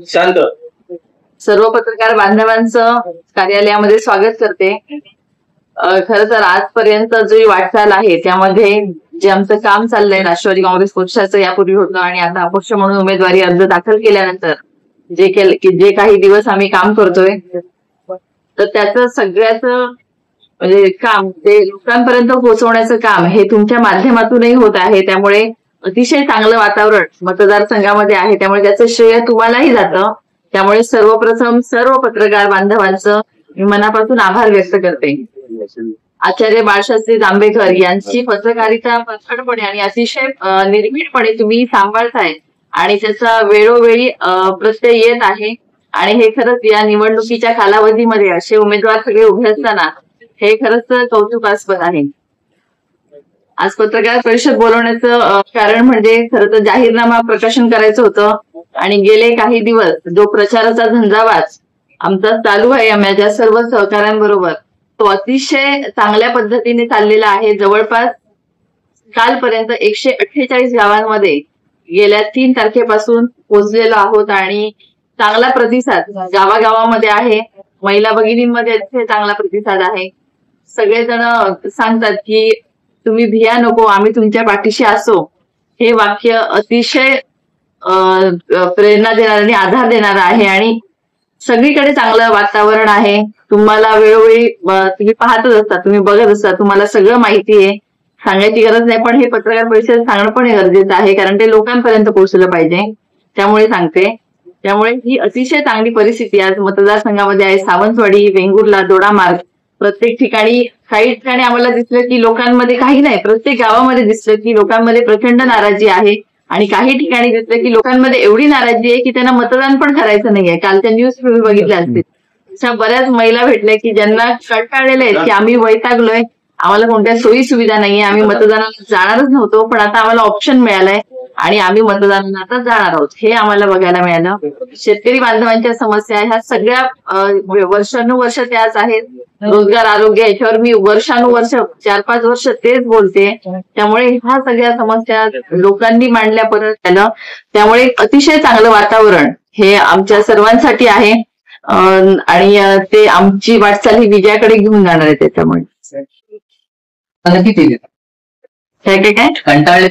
शांत सर्व पत्रकार बांधवांचं कार्यालयामध्ये स्वागत करते. खर तर आजपर्यंत जी वाटचाल आहे त्यामध्ये जे आमचं काम चाललंय राष्ट्रवादी काँग्रेस पक्षाचं यापूर्वी होतं आणि आता अपक्ष म्हणून उमेदवारी अर्ज दाखल केल्यानंतर जे काही दिवस आम्ही काम करतोय तर त्याचं सगळ्याचं म्हणजे काम ते लोकांपर्यंत पोहोचवण्याचं काम हे तुमच्या माध्यमातूनही होत आहे. त्यामुळे अतिशय चांगलं वातावरण मतदारसंघामध्ये आहे, त्यामुळे त्याचं श्रेय तुम्हालाही जातं. त्यामुळे सर्वप्रथम सर्व पत्रकार बांधवांचं मी मनापासून आभार व्यक्त करते. आचार्य बाळशास्त्री जांभेकर यांची पत्रकारिता प्रखरपणे आणि अतिशय निर्भीडपणे तुम्ही सांभाळताय आणि त्याचा वेळोवेळी प्रत्यय येत आहे. आणि हे खरंच या निवडणुकीच्या कालावधीमध्ये असे उमेदवार सगळे उभे असताना हे खरंच कौतुकास्पद आहे. आज पत्रकार परिषद बोलवण्याचं कारण म्हणजे खरं तर जाहीरनामा प्रकाशन करायचं होतं आणि गेले काही दिवस जो प्रचाराचा झंझावात आमचा चालू आहे माझ्या सर्व सहकाऱ्यांबरोबर तो अतिशय चांगल्या पद्धतीने चाललेला आहे. जवळपास कालपर्यंत 148 गावांमध्ये गेल्या 3 तारखेपासून पोहोचलेलो आहोत आणि चांगला प्रतिसाद गावागावामध्ये आहे. महिला भगिनींमध्ये अतिशय चांगला प्रतिसाद आहे. सगळेजण सांगतात की तुम्ही भिया नको, आम्ही तुमच्या पाठीशी असो. हे वाक्य अतिशय प्रेरणा देणारं आणि आधार देणारं आहे आणि सगळीकडे चांगलं वातावरण आहे. तुम्हाला वेळोवेळी तुम्ही पाहतच असता, तुम्ही बघत असता, तुम्हाला सगळं माहिती आहे, सांगायची गरज नाही. पण हे पत्रकार परिषद सांगणं पण गरजेचं आहे कारण ते लोकांपर्यंत पोहोचलं पाहिजे, त्यामुळे सांगते. त्यामुळे ही अतिशय चांगली परिस्थिती आज मतदारसंघामध्ये आहे. सावंतवाडी, वेंगुर्ला, दोडामार्ग प्रत्येक ठिकाणी काही ठिकाणी आम्हाला दिसलं की लोकांमध्ये काही नाही, प्रत्येक गावामध्ये दिसलं की लोकांमध्ये प्रचंड नाराजी आहे आणि काही ठिकाणी दिसलं की लोकांमध्ये एवढी नाराजी आहे की त्यांना मतदान पण करायचं नाहीये. कालच्या न्यूज तुम्ही बघितल्या असतील, अशा बऱ्याच महिला भेटल्या की ज्यांना कंटाळलेल्या आहेत की आम्ही वैतागलोय, आम्हाला कोणत्या सोयी सुविधा नाहीये, आम्ही मतदानाला जाणारच नव्हतो पण आता आम्हाला ऑप्शन मिळालंय आणि आम्ही मतदानाला आता जाणार आहोत, हे आम्हाला बघायला मिळालं. शेतकरी बांधवांच्या समस्या ह्या सगळ्या वर्षानुवर्ष त्याच आहेत. रोजगार, आरोग्य याच्यावर मी वर्षानुवर्ष 4-5 वर्ष तेच बोलते. त्यामुळे ह्या सगळ्या समस्या लोकांनी मांडल्या परत आलं. त्यामुळे अतिशय चांगलं वातावरण हे आमच्या सर्वांसाठी आहे आणि ते आमची वाटचाल ही विजयाकडे घेऊन जाणार आहे. त्याच्यामुळे काय काय कंटाळले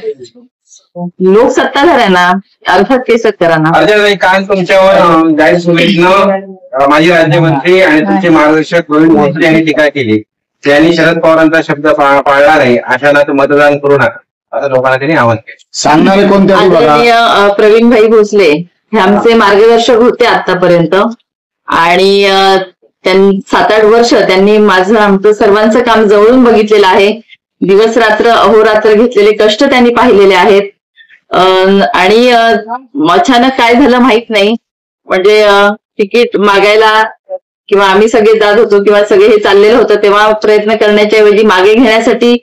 लोक सत्ताधाऱ्यांना अर्थात ते शेतकऱ्यांना. काल तुमच्यावर जाहीर सभेतनं माजी राज्यमंत्री आणि तुमचे मार्गदर्शक गोविंद भोसले यांनी टीका केली. त्यांनी शरद पवारांचा शब्द पाळला नाही, अशाला तुम्ही करू नका असं लोकांना त्यांनी आवाहन केलं. सांगणारे कोणते? आदरणीय प्रवीणभाई भोसले हे आमचे मार्गदर्शक होते आतापर्यंत आणि 7-8 वर्ष त्यांनी माझं आमचं सर्वांचं काम जवळून बघितलेलं आहे. दिवस रात्र अहोरात्र घेतलेले कष्ट त्यांनी पाहिलेले आहेत आणि अचानक काय झालं माहित नाही. म्हणजे तिकीट मागायला किंवा आम्ही सगळे जात होतो किंवा सगळे हे चाललेलं होतं तेव्हा प्रयत्न करण्याच्या ऐवजी मागे घेण्यासाठी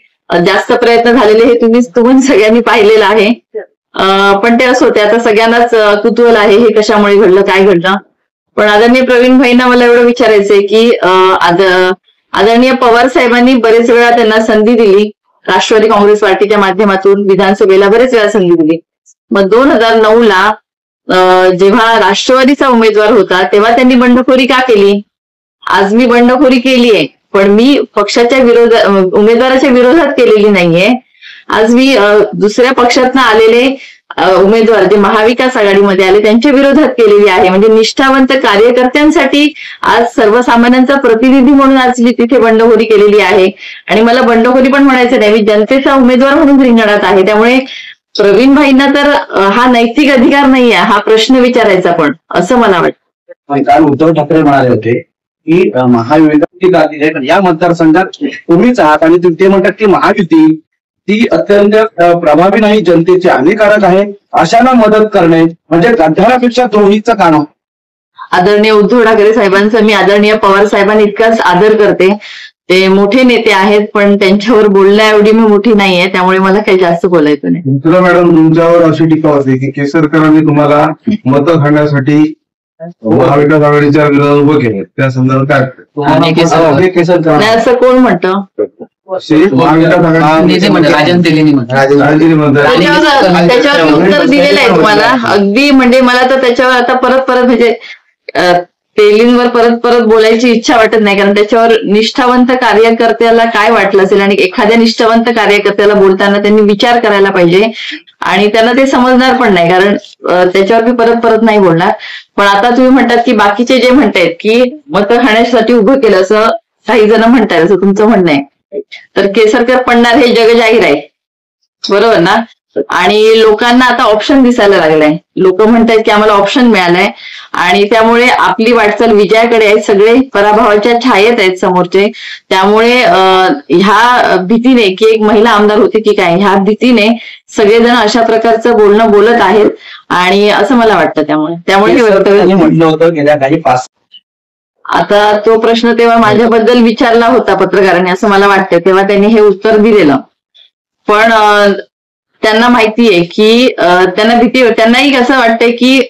जास्त प्रयत्न झालेले हे तुम्ही सगळ्यांनी पाहिलेलं आहे. पण ते असं होते, आता सगळ्यांनाच कुतूहल आहे हे कशामुळे घडलं, काय घडलं. पण आदरणीय प्रवीण भाईंना मला एवढं विचारायचंय की आदरणीय पवार साहेबांनी बरेच वेळा त्यांना संधी दिली, राष्ट्रवादी काँग्रेस पार्टीच्या माध्यमातून विधानसभेला बरेच वेळा संधी दिली. मग 2009ला जेव्हा राष्ट्रवादीचा उमेदवार होता तेव्हा त्यांनी बंडखोरी का केली? आज मी बंडखोरी केलीये पण मी पक्षाच्या उमेदवाराच्या विरोधात केलेली नाहीये. आज मी दुसऱ्या पक्षातनं आलेले उमेदवार जे महाविकास आघाडीमध्ये आले त्यांच्या विरोधात केलेली आहे. म्हणजे निष्ठावंत कार्यकर्त्यांसाठी आज सर्वसामान्यांचा प्रतिनिधी म्हणून आज मी तिथे बंडखोरी केलेली आहे. आणि मला बंडखोरी पण म्हणायचं नाही, मी जनतेचा उमेदवार म्हणून रिंगणात आहे. त्यामुळे प्रवीण भाईंना तर हा नैतिक अधिकार नाहीये हा प्रश्न विचारायचा, पण असं मला वाटतं. काल उद्धव ठाकरे म्हणाले होते की महायुती या मतदारसंघात तुम्हीच आहात आणि ते म्हणतात की महायुती ती अत्यंत प्रभावी नाही, जनतेची हानिकारक आहे, अशांना मदत करणे म्हणजे गद्दारापेक्षा द्रोहीचं काम. आदरणीय उद्धव ठाकरे साहेबांचा मी आदरणीय पवार साहेबांनी इतकाच आदर करते. ते मोठे नेते आहेत पण त्यांच्यावर बोलण्या एवढी मी मोठी नाहीये, त्यामुळे मला काही जास्त बोलायचं नाही. तुला मॅडम तुमच्यावर अशी टीका होती की केसरकरांनी तुम्हाला मतं खाण्यासाठी महाविकास आघाडीच्या विरोधात उभं केलं, त्या संदर्भात काय? नाही असं कोण म्हणतं? त्याच्यावर उत्तर दिलेलं आहे तुम्हाला. अगदी म्हणजे मला तर त्याच्यावर आता परत म्हणजे तेलींवर परत बोलायची इच्छा वाटत नाही, कारण त्याच्यावर निष्ठावंत कार्यकर्त्याला काय वाटलं असेल आणि एखाद्या निष्ठावंत कार्यकर्त्याला बोलताना त्यांनी विचार करायला पाहिजे आणि त्यांना ते समजणार पण नाही, कारण त्याच्यावर मी परत नाही बोलणार. पण आता तुम्ही म्हणतात की बाकीचे जे म्हणतायत की मतं खाण्यासाठी उभं केलं असं काही जण म्हणतायत, असं तुमचं म्हणणं आहे, तर केसरकर पडणार हे जगजाहीर आहे, बरोबर ना? आणि लोकांना आता ऑप्शन दिसायला लागलाय. लोक म्हणतायत की आम्हाला ऑप्शन मिळालंय आणि त्यामुळे आपली वाटचाल विजयाकडे आहे. सगळे पराभवाच्या छायेत आहेत समोरचे. त्यामुळे ह्या भीतीने की एक महिला आमदार होती की काय, ह्या भीतीने सगळेजण अशा प्रकारचं बोलणं बोलत आहेत आणि असं मला वाटतं. त्यामुळे हे वक्तव्य म्हटलं होतं गेल्या काही 5. आता तो प्रश्न तेव्हा माझ्याबद्दल विचारला होता पत्रकारांनी असं मला वाटतं, तेव्हा त्यांनी हे उत्तर दिलेलं. पण त्यांना माहितीये की त्यांनाही असं वाटतंय की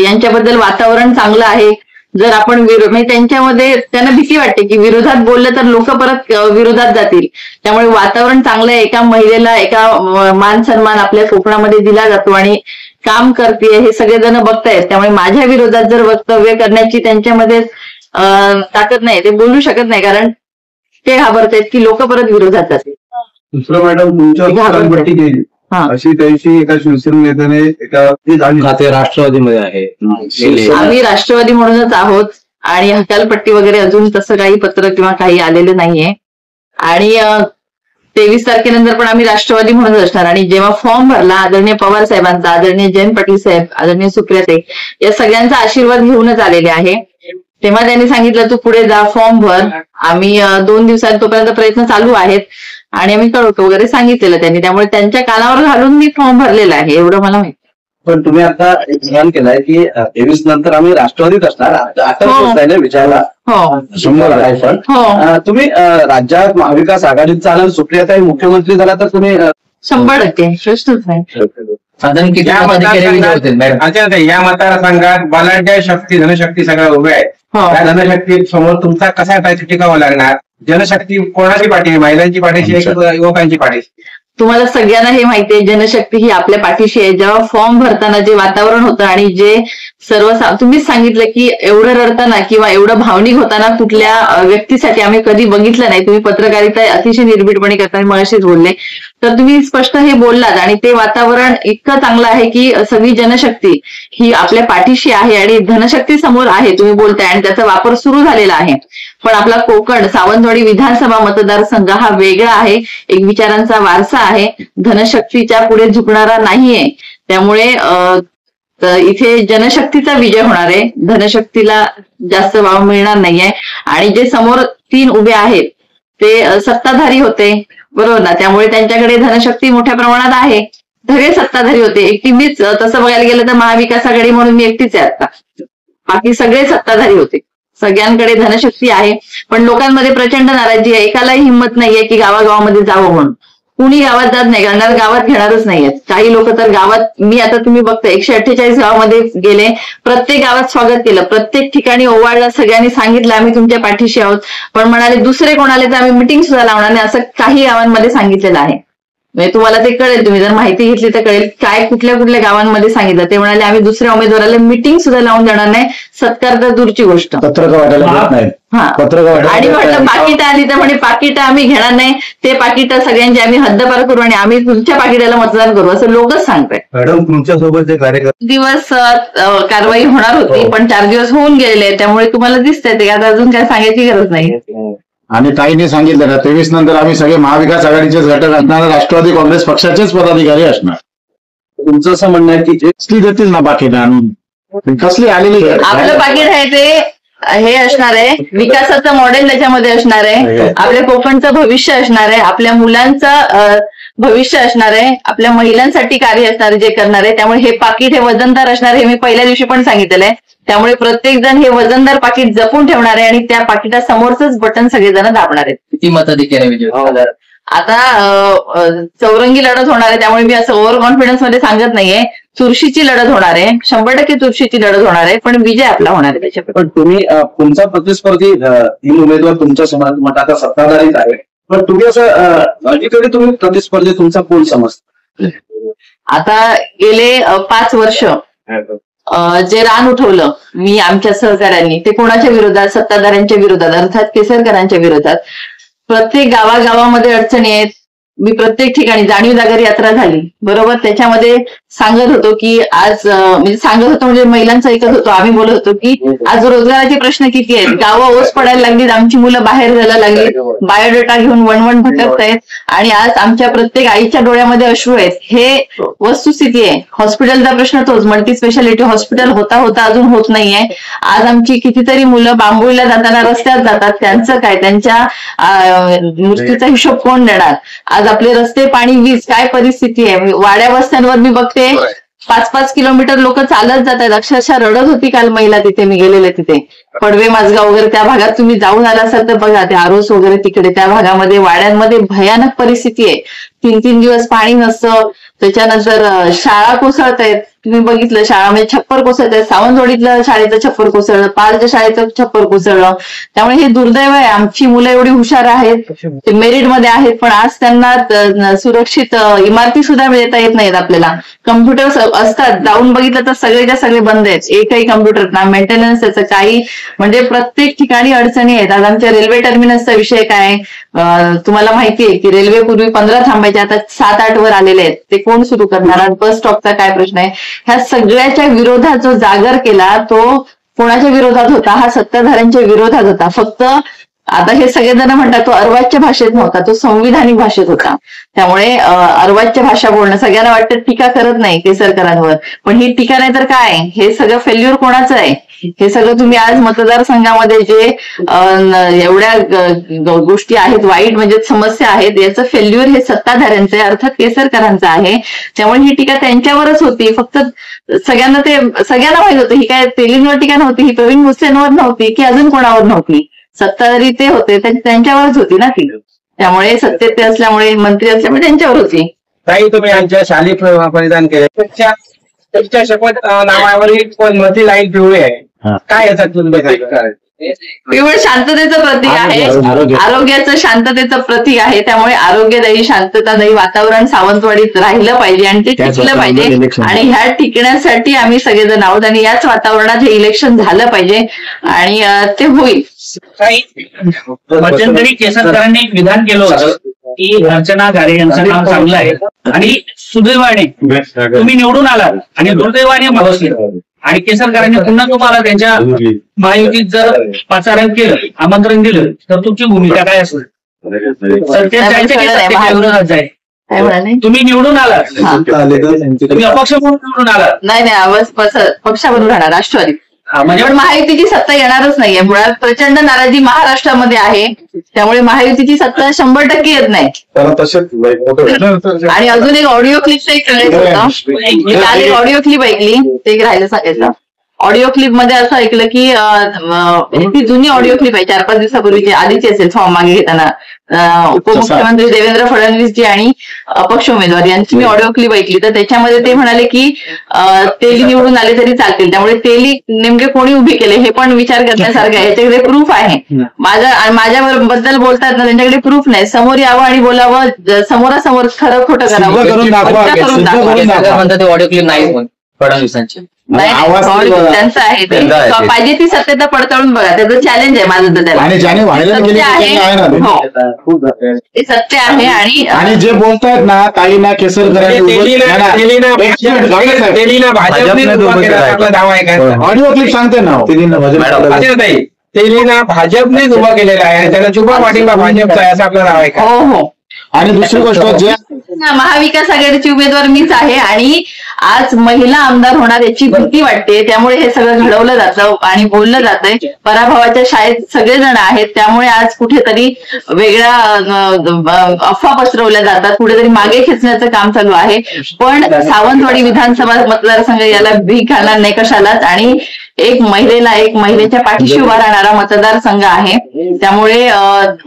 यांच्याबद्दल वातावरण चांगलं आहे. जर आपण म्हणजे त्यांच्यामध्ये त्यांना भीती वाटते की विरोधात बोललं तर लोक परत विरोधात जातील. त्यामुळे वातावरण चांगलं आहे. एका महिलेला एका मान सन्मान आपल्या कोकणामध्ये दिला जातो आणि काम करते हे सगळेजण बघतायत. त्यामुळे माझ्या विरोधात जर वक्तव्य करण्याची त्यांच्यामध्ये ताकद नाही, ते बोलू शकत नाही, कारण ते घाबरतायत की लोक परत विरोधात जातील. दुसरं मॅडम तुमच्या केली अशी त्यांची एका शिवसेना नेत्याने एका राष्ट्रवादीमध्ये आहे. आम्ही राष्ट्रवादी म्हणूनच आहोत आणि हकालपट्टी वगैरे अजून तसं काही पत्र किंवा काही आलेलं नाहीये. आणि 23 तारखेनंतर पण आम्ही राष्ट्रवादी म्हणूनच असणार. आणि जेव्हा फॉर्म भरला आदरणीय पवार साहेबांचा, आदरणीय जयंत पाटील साहेब, आदरणीय सुप्रियाताई या सगळ्यांचा आशीर्वाद घेऊनच आलेले आहे, तेव्हा त्यांनी सांगितलं तू पुढे जा, फॉर्म भर. आम्ही 2 दिवसांत तोपर्यंत प्रयत्न चालू आहेत आणि आम्ही कळवतो वगैरे सांगितलेलं त्यांनी. त्यामुळे त्यांच्या कानावर घालून मी फॉर्म भरलेला आहे, एवढं मला माहिती. पण तुम्ही आता एक केलाय की 23 नंतर आम्ही राष्ट्रवादीत असणार, आता विचारला. तुम्ही राज्यात महाविकास आघाडीत चालाल, सुप्रियाताई मुख्यमंत्री झाला तर तुम्ही 100% प्रश्नच नाही. साधारण किती या मतदारसंघात बलाढ्य शक्ती धनशक्ती सगळ्या उभ्या आहेत. त्या धनशक्ती समोर तुमचा कसा टिकावा लागणार? जनशक्ती कोणाची पाठी आहे? महिलांची पाठीशी आहे, युवकांची पाठीशी? तुम्हाला सगळ्यांना हे माहिती आहे जनशक्ती ही आपल्या पाठीशी आहे. जेव्हा फॉर्म भरताना जे वातावरण होतं आणि जे तुम्हीच सांगितलं की एवढं रडताना किंवा एवढं भावनिक होताना कुठल्या व्यक्तीसाठी आम्ही कधी बघितलं नाही. तुम्ही पत्रकारिता अतिशय निर्भीडपणे करताना मगाशीच बोलले, तर तुम्ही स्पष्ट हे बोललात. आणि ते वातावरण इतकं चांगलं आहे की सगळी जनशक्ती ही आपल्या पाठीशी आहे आणि धनशक्ती समोर आहे तुम्ही बोलताय आणि त्याचा वापर सुरू झालेला आहे. पण आपला कोकण सावंतवाडी विधानसभा मतदारसंघ हा वेगळा आहे, एक विचारांचा वारसा आहे, धनशक्तीच्या पुढे झुकणारा नाहीये. त्यामुळे इथे जनशक्तीचा विजय होणार आहे, धनशक्तीला जास्त वाव मिळणार नाहीये. आणि जे समोर 3 उभे आहेत ते सत्ताधारी होते, बरोबर ना? त्यामुळे त्यांच्याकडे धनशक्ती मोठ्या प्रमाणात आहे. सगळे सत्ताधारी होते, एकटी मीच तसं बघायला गेलं तर महाविकास आघाडी म्हणून मी एकटीच आहे आता, बाकी सगळे सत्ताधारी होते. सगळ्यांकडे धनशक्ती आहे, पण लोकांमध्ये प्रचंड नाराजी आहे. एकालाही हिंमत नाहीये की गावागावामध्ये जावं म्हणून. कुणी गावात जात नाही, कारण गावात घेणारच नाहीयेत. काही लोक तर गावात, मी आता तुम्ही बघता 148 गावामध्ये गेले, प्रत्येक गावात स्वागत केलं, प्रत्येक ठिकाणी ओवाळलं, सगळ्यांनी सांगितलं आम्ही तुमच्या पाठीशी आहोत. पण म्हणाले दुसरे कोणाले तर आम्ही मिटिंग सुद्धा लावणार नाही, असं काही गावांमध्ये सांगितलेलं आहे. म्हणजे तुम्हाला ते कळेल, तुम्ही जर माहिती घेतली तर कळेल काय कुठल्या कुठल्या गावांमध्ये सांगितलं. ते म्हणाले आम्ही दुसऱ्या उमेदवाराला मिटिंग सुद्धा लावून देणार नाही, सत्कार तर दूरची गोष्ट. आणि म्हटलं पाकिटं आली तर म्हणे पाकिटं आम्ही घेणार नाही, ते पाकिटं सगळ्यांची आम्ही हद्दपार करू आणि आम्ही तुमच्या पाकिटाला मतदान करू, असं लोकच सांगताय. मॅडम तुमच्यासोबत दिवस कारवाई होणार होती, पण 4 दिवस होऊन गेलेले, त्यामुळे तुम्हाला दिसतंय ते आता अजून काय सांगायची गरज नाही. आणि ताईने सांगितलं ना 23 नंतर आम्ही सगळे महाविकास आघाडीचेच घटक असणार, राष्ट्रवादी काँग्रेस पक्षाचेच पदाधिकारी असणार. तुमचं असं म्हणणं आहे की कसली देतील ना पाकिट आणून, कसली आलेली आपलं पाकिट आहे ते हे असणार आहे, विकासाचं मॉडेल त्याच्यामध्ये असणार आहे, आपल्या कोकणचं भविष्य असणार आहे, आपल्या मुलांचं भविष्य असणार आहे, आपल्या महिलांसाठी कार्य असणार जे करणार आहे. त्यामुळे हे पाकिट हे वजनदार असणार, हे मी पहिल्या दिवशी पण सांगितलेलं आहे. त्यामुळे प्रत्येक जण हे वजनदार पाकिट जपून ठेवणार आहे आणि त्या पाकिटासमोरच बटन सगळेजण दाबणार आहेत. किती मताधिकारी आता चौरंगी लढत होणार आहे, त्यामुळे मी असं ओव्हर कॉन्फिडन्स मध्ये सांगत नाहीये. चुरशीची लढत होणार आहे, 100% चुरशीची लढत होणार आहे, पण विजय आपला होणार आहे त्याच्याकडे. पण तुम्ही तुमचा प्रतिस्पर्धी 3 उमेदवार तुमच्या समाज मत आता सत्ताधारीच आहे, पण तुम्ही असं अलीकडे तुम्ही प्रतिस्पर्धी तुमचा कोण समजता? आता गेले 5 वर्ष जे रान उठवलं मी आमच्या सहकाऱ्यांनी, ते कोणाच्या विरोधात? सत्ताधाऱ्यांच्या विरोधात, अर्थात केसरकरांच्या विरोधात. प्रत्येक गावागावामध्ये अडचणी आहेत. मी प्रत्येक ठिकाणी जाणीव जागर यात्रा झाली, बरोबर, त्याच्यामध्ये सांगत होतो की आज म्हणजे सांगत होतो म्हणजे महिलांचं ऐकत होतो, आम्ही बोलत होतो की आज रोजगाराचे प्रश्न किती आहेत, गावं ओस पडायला लागलीत, आमची मुलं बाहेर जायला लागली, बायोडेटा घेऊन वणवण भटकतायत आणि आज आमच्या प्रत्येक आईच्या डोळ्यामध्ये अश्रू आहेत. हे वस्तुस्थिती आहे. हॉस्पिटलचा प्रश्न तोच, मल्टी स्पेशालिटी हॉस्पिटल होता अजून होत नाहीये. आज आमची कितीतरी मुलं बांबोळीला जाताना रस्त्यात जातात, त्यांचं काय, त्यांच्या मृत्यूचा हिशोब कोण देणार? आज आपले रस्ते, पाणी, वीज काय परिस्थिती आहे. वाड्या वस्त्यांवर मी बघते 5-5 किलोमीटर लोक चालत जात आहेत. अक्षरशः रडत होती काल महिला तिथे, मी गेलेले तिथे पडवे माझगाव वगैरे त्या भागात तुम्ही जाऊन आला असाल तर बघा, ते आरोस वगैरे तिकडे त्या भागामध्ये वाड्यांमध्ये भयानक परिस्थिती आहे. 3-3 दिवस पाणी नसतं. त्याच्यानंतर शाळा कोसळत आहेत, तुम्ही बघितलं शाळामध्ये छप्पर कोसळत आहेत. सावंतवाडीतलं शाळेचं छप्पर कोसळलं, पालच्या शाळेचं छप्पर कोसळलं. त्यामुळे हे दुर्दैव आहे. आमची मुलं एवढी हुशार आहेत, ते मेरिटमध्ये आहेत, पण आज त्यांना सुरक्षित इमारती सुद्धा देता येत नाहीत. आपल्याला कम्प्युटर्स असतात, जाऊन बघितलं तर सगळेच्या सगळे बंद आहेत. एकही कम्प्युटर ना मेंटेनन्स त्याचं काही, म्हणजे प्रत्येक ठिकाणी अडचणी आहेत. आज आमच्या रेल्वे टर्मिनसचा विषय काय, तुम्हाला माहिती आहे की रेल्वे पूर्वी 15 थांबायचे, आता 7-8 वर आलेले आहेत. ते कोण सुरू करणार? बस स्टॉपचा काय प्रश्न आहे? ह्या सगळ्याच्या विरोधात जो जागर केला तो कोणाच्या विरोधात होता? हा सत्ताधाऱ्यांच्या विरोधात होता. फक्त आता हे सगळेजण म्हणतात तो अर्वाच्य भाषेत नव्हता, तो संविधानिक भाषेत होता. त्यामुळे अर्वाच्य भाषा बोलणं, सगळ्यांना वाटतं टीका करत नाही केसरकरांवर, पण ही टीका नाही तर काय? हे सगळं फेल्युअर कोणाचं आहे? हे सगळं तुम्ही आज मतदारसंघामध्ये जे एवढ्या गोष्टी आहेत, वाईट म्हणजे समस्या आहेत, याचं फेल्युअर हे सत्ताधाऱ्यांचं आहे, अर्थात केसरकरांचं आहे. त्यामुळे ही टीका त्यांच्यावरच होती. फक्त सगळ्यांना माहित होतं ही काय तेलींवर टीका नव्हती, ही प्रवीण भोसलेंवर नव्हती की अजून कोणावर नव्हती. सत्ताधारी ते होते, त्यांच्यावरच होती ना ती. त्यामुळे सत्तेत ते असल्यामुळे, मंत्री असल्यामुळे त्यांच्यावर होती. ताई, तुम्ही आमच्या शाली परिधान केले, तुमच्या शपथ नावावरील पण मधली लाईन पिवळी आहे, काय याचा तुम्ही काय? पिवळ शांततेचं प्रतीक आहे, आरोग्याचं शांततेचं प्रतीक आहे. त्यामुळे आरोग्यदायी, शांततादायी वातावरण सावंतवाडीत राहिलं पाहिजे आणि ते टिकलं पाहिजे. आणि ह्या टिकण्यासाठी आम्ही सगळेजण आहोत आणि याच वातावरणात हे इलेक्शन झालं पाहिजे आणि ते होईल. मध्यंतरी केसरकरांनी एक विधान केलं होतं की अर्चना गारे यांचं काम चांगलं आहे आणि सुदैवाने तुम्ही निवडून आलात आणि दुर्दैवाने मावसले, आणि केसरकरांनी पुन्हा तुम्हाला त्यांच्या महायुतीत जर पाचारण केलं, आमंत्रण दिलं, तर तुमची भूमिका काय असेल? विरोधात जाईल. तुम्ही निवडून आलात, तुम्ही अपक्ष म्हणून निवडून आलात. नाही, पक्षावरून राहणार राष्ट्रवादी, म्हणजे महायुतीची सत्ता येणारच नाहीये. मुळात प्रचंड नाराजी महाराष्ट्रामध्ये आहे, त्यामुळे महायुतीची सत्ता 100% येत नाही. आणि अजून एक ऑडिओ क्लिपचं एक कळायचं होतं, काल एक ऑडिओ क्लिप ऐकली, ते एक राहिलं सांगायचं. ऑडिओ क्लिप मध्ये असं ऐकलं की ती जुनी ऑडिओ क्लिप आहे, 4-5 दिवसापूर्वीची, आधीची असेल फॉर्म मागे घेताना. उपमुख्यमंत्री देवेंद्र फडणवीसजी आणि अपक्ष उमेदवार यांची मी ऑडिओ क्लिप ऐकली, तर त्याच्यामध्ये ते म्हणाले की तेली निवडून आले तरी चालतील. त्यामुळे तेली नेमके कोणी उभी केले हे पण विचार करण्यासारखं आहे. याच्याकडे प्रूफ आहे. माझ्याबद्दल बोलतात ना, त्यांच्याकडे प्रूफ नाही. समोर यावं आणि बोलावं, समोरासमोर खरं खोटं करावं, करून दाखवा. ऑडिओ क्लिप नाही फडणवीसांची, त्यांचं आहे ते, पाहिजे ती सत्यता पडताळून बघा. त्याचं चॅलेंज आहे माझं तर त्याला. ते सत्य आहे. आणि जे बोलतायत ना ताईना केसरकर ऑडिओ क्लिप सांगते ना, तेलीना भाजपनेच उभा केलेला आहे, त्याला चुबा पाठिंबा भाजपचा आहे असं आपलं नाव आहे का? हो. आणि दुसरी गोष्ट, जे महाविकास आघाडीची उमेदवार मीच आहे आणि आज महिला आमदार होणार याची भीती वाटते. त्यामुळे हे सगळं घडवलं जातं आणि बोललं जातंय. पराभवाच्या शाळेत सगळेजण आहेत, त्यामुळे आज कुठेतरी वेगळ्या अफवा पसरवल्या जातात, कुठेतरी मागे खेचण्याचं काम चालू आहे. पण सावंतवाडी विधानसभा मतदारसंघ याला भीक घालणार नाही कशालाच. आणि एक महिलेच्या पाठीशी उभा राहणारा मतदारसंघ आहे. त्यामुळे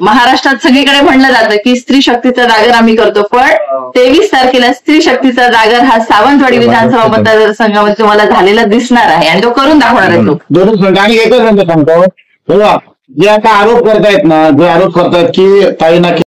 महाराष्ट्रात सगळीकडे म्हणलं जातं की स्त्री शक्तीचा जागर आम्ही करतो, पण 23 तारखेला स्त्री शक्तीचा जागर हा सावंतवाडी विधानसभा मतदारसंघामध्ये तुम्हाला झालेला दिसणार आहे आणि तो करून दाखवणार आहे. तो दोन आणि एकच सांगतो, जे आता आरोप करतायत ना, जे आरोप करतायत की ताईना